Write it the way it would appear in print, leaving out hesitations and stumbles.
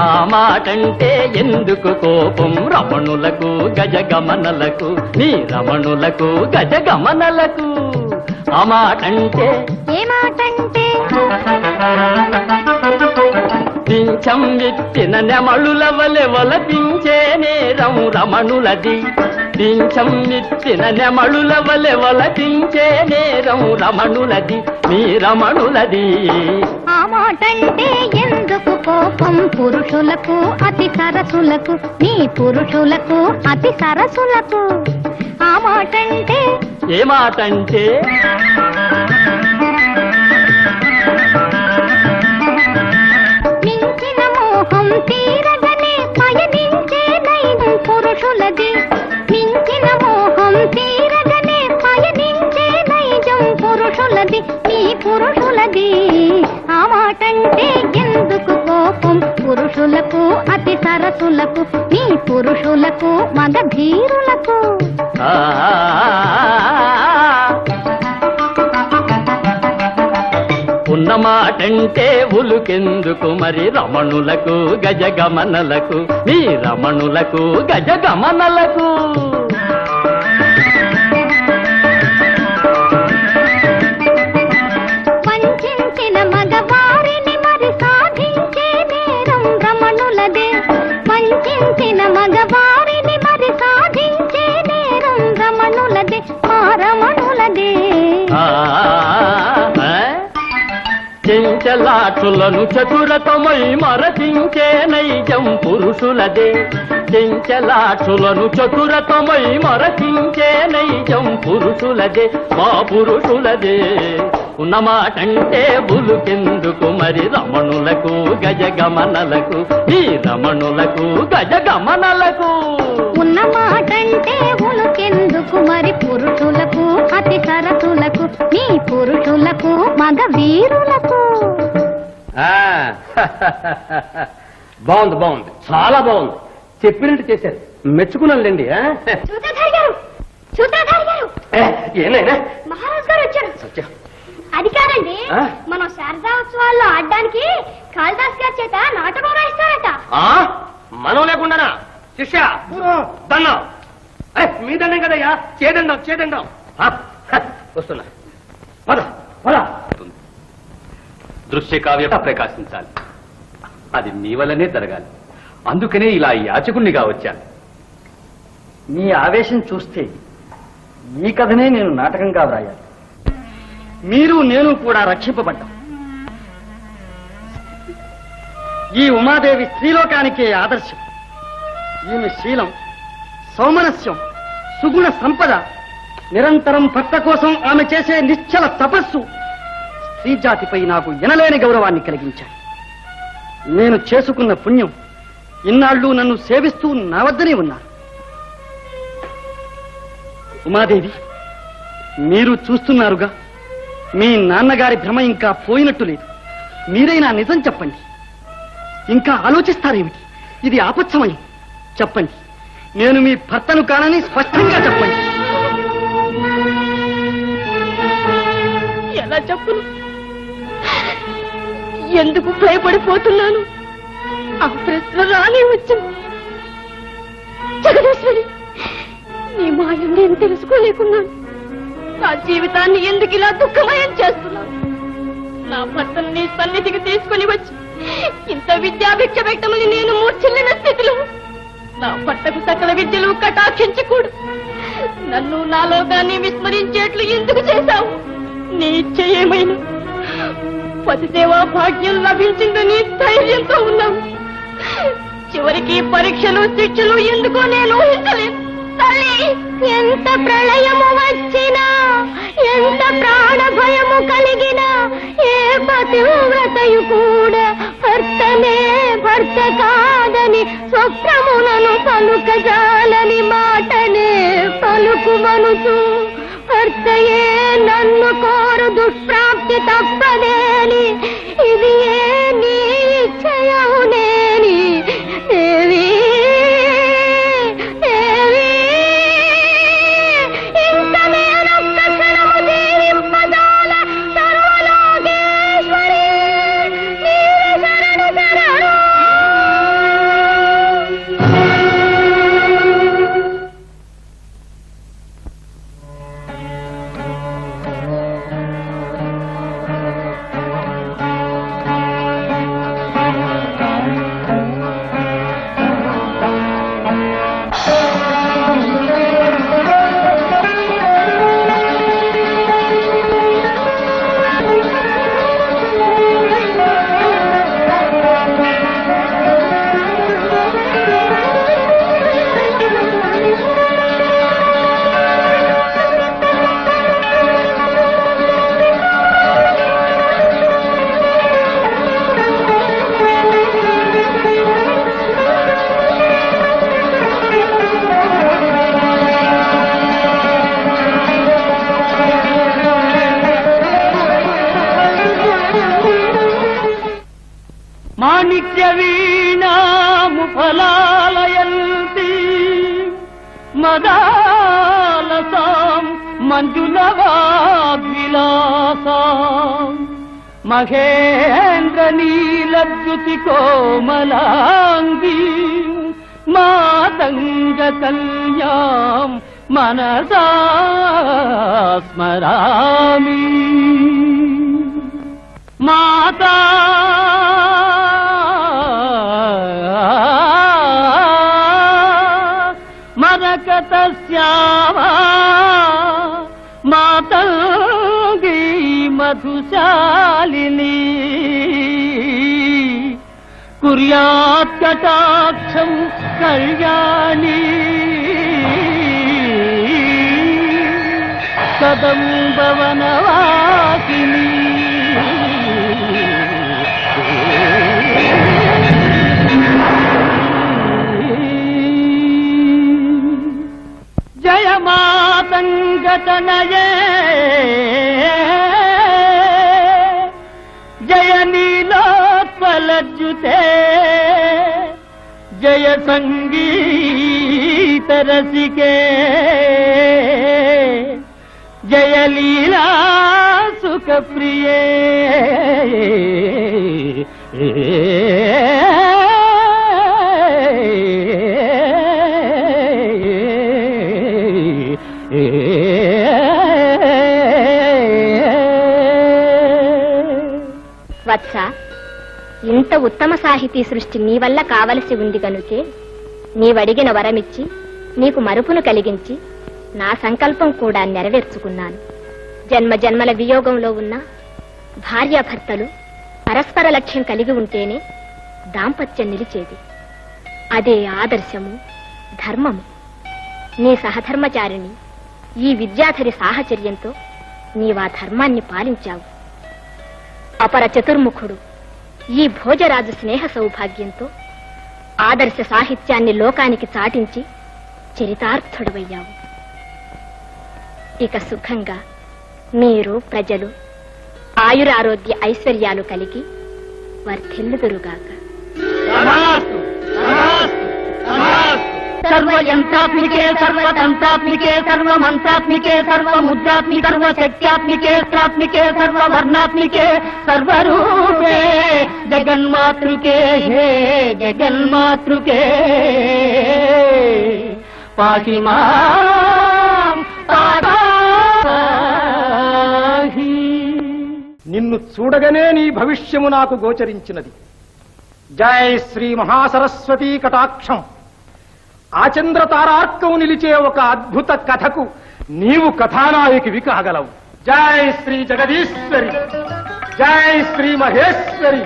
ఆ మాటంటే ఎందుకు కోపం రమణులకు గజగమనలకు నీ రమణులకు గజగమనలకు ఆ మాటంటే ఏ మాటంటే పింఛం విత్తిన నెమళుల వలె వలపించే నేరం రమణులది పింఛం విత్తిన నెమళుల వలె వలపించే నేరం రమణులది మీ రమణులది ఆ మాటంటే ఎందుకు కోపం పురుషులకు అతి సరసులకు నీ పురుషులకు అతి సరసులకు ఆ మాటంటే ఏ మాటంటే మించిన మోహం తీరగనే పయనించే నైజం పురుషులది మించిన మోహం తీరగనే పయనించే నైజం పురుషులది నీ పురుషులది ఆ మాటంటే ఎందుకు కోపం పురుషులకు అతి సరసులకు నీ పురుషులకు మగ ధీరులకు ఉన్న మాటంటే ఉలుకెందుకు మరి రమణులకు గజగమనలకు మీ రమణులకు గజగమనలకు వంచిన మగవారిని మరి సాధించే నేరం రమణులదే వంచిన మగవారిని మరి సాధించే నేరం రమణులదే మా రమణులదే చెంచలాక్షులను చతురతమై మరచించే నైజం పురుషులదే చెంచలాక్షులను చతురతమై మరచించే నైజం పురుషులదే మా పురుషులదే ఉన్నమాటంటే బులుకెందుకు మరి రమణులకు గజగమనలకు ఈ రమణులకు గజగమనలకు ఉన్నమాటంటే ఉలుకెందుకు మరి పురుషులకు అతి సరసులకు నీ పురుషులకు మగ వీరులకు బాగుంది బాగుంది చాలా బాగుంది చెప్పినట్టు చేశారు మెచ్చుకున్నానులేండి సూత్రధారి గారు సూత్రధారి గారు ఏనైనా మహారాజ్ గారు వచ్చారు అది కాదండి మనం శారదా ఉత్సవాల్లో ఆడడానికి కాళిదాస్ గారి చేత నాటకం రాయిస్తారట మనం లేకుండానా శిష్య దండం మీ దండం కదయ్యా చేదండం చేదండం వస్తున్నా పద పద దృశ్య కావ్యత ప్రకాశించాలి అది నీ వల్లనే జరగాలి అందుకనే ఇలా యాచకుణ్ణిగా వచ్చాను నీ ఆవేశం చూస్తే ఈ కథనే నేను నాటకంగా వ్రాయాలి మీరు నేను కూడా రక్షింపబడ్డాం ఈ ఉమాదేవి స్త్రీలోకానికే ఆదర్శం ఈమె శీలం సౌమనస్యం సుగుణ సంపద నిరంతరం భర్త కోసం ఆమె చేసే నిశ్చల తపస్సు స్త్రీ జాతిపై నాకు ఎనలేని గౌరవాన్ని కలిగించాయి నేను చేసుకున్న పుణ్యం ఇన్నాళ్ళు నన్ను సేవిస్తూ నా వద్దనే ఉన్నారు ఉమాదేవి మీరు చూస్తున్నారుగా మీ నాన్నగారి భ్రమ ఇంకా పోయినట్టు లేదు మీరైనా నిజం చెప్పండి ఇంకా ఆలోచిస్తారేమిటి ఇది ఆపత్సమయం చెప్పండి నేను మీ భర్తను కానని స్పష్టంగా చెప్పండి ఎలా చెప్పును ఎందుకు భయపడిపోతున్నాను ఆ ప్రశ్న రానే వచ్చింది జగదీశ్వరి నీ మాయం నేను తెలుసుకోలేకున్నాను నా జీవితాన్ని ఎందుకు ఇలా దుఃఖమయం చేస్తున్నాను నా భర్తను నీ సన్నిధికి తీసుకుని వచ్చి ఇంత విద్యాభిక్ష పెట్టమని నేను మూర్ఛిల్లిన స్థితిలో నా భర్తకు సకల విద్యలు కటాక్షించకూడదు నన్ను నా లోకాన్ని విస్మరించేట్లు ఎందుకు చేశావు నీ ఇచ్చ ఏమైనా పతిసేవా భాగ్యం లభించిందని ధైర్యంతో ఉన్నావు చివరికి పరీక్షలు శిక్షలు ఎందుకో నేను ఊహించలేదు తల్లి ఎంత ప్రళయము వచ్చినా ఎంత ప్రాణ భయము కలిగినా ఏ పతివ్రతయు కూడా భర్తనే భర్త కాదని స్వప్నములను పలుకజాలని మాటనే పలుకు మనుసు భర్తయే నన్ను కోరు దుష్ప్రాప్తి తప్పదేని ఇది ఏ నీ ఇచ్చయవునేని దేవి మాణిక్య వీణాము ఫలాలయంతి మదాలసాం మంజులవాగ్విలాసాం మహేంద్ర నీలద్యుతి కోమలాంగీ మాతంగ కల్యాం మనసా స్మరామి. మాతా మరకతస్యామా మాతంగీ మధుశాలిని కుర్యాత్ కటాక్షం కళ్యాణి కదంబవనవాసిని. జయ మాతంగతనయే జయ నీలోత్పలజ్జుతే జయ సంగీత రసికే జయ లీలా సుఖ ప్రియే. వత్స, ఇంత ఉత్తమ సాహితీ సృష్టి నీ వల్ల కావలసి ఉంది కనుకే నీవడిగిన వరమిచ్చి నీకు మరుపును కలిగించి నా సంకల్పం కూడా నెరవేర్చుకున్నాను. జన్మ జన్మల వియోగంలో ఉన్న భార్యాభర్తలు పరస్పర లక్ష్యం కలిగి ఉంటేనే దాంపత్యం నిలిచేది. అదే ఆదర్శము, ధర్మము. నీ సహధర్మచారిణి ఈ విద్యాధరి సాహచర్యంతో నీవా ధర్మాన్ని పాలించావు. అపర చతుర్ముఖుడు ఈ భోజరాజు స్నేహ సౌభాగ్యంతో ఆదర్శ సాహిత్యాన్ని లోకానికి చాటించి చరితార్థుడవయ్యావు. ఇక సుఖంగా మీరు ప్రజలు ఆయురారోగ్య ఐశ్వర్యాలు కలిగి వర్ధిల్లుదురుగాక. సర్వయంత్రాత్మికే సర్వతంత్రాత్మికే సర్వమంత్రాత్మికే సర్వముద్రాత్మికే సర్వశక్త్యాత్మికే త్రాత్మికే సర్వవర్ణాత్మికే సర్వరూపే జగన్మాతృకే హే జగన్మాతృకే పాహి మాం పాహి. నిన్ను చూడగానే నీ భవిష్యము నాకు గోచరించినది. జై శ్రీ మహాసరస్వతీ కటాక్షం. ఆచంద్ర తారార్కం నిలిచే ఒక అద్భుత కథకు నీవు కథానాయకివి కాగలవు. జై శ్రీ జగదీశ్వరి, జై శ్రీ మహేశ్వరి.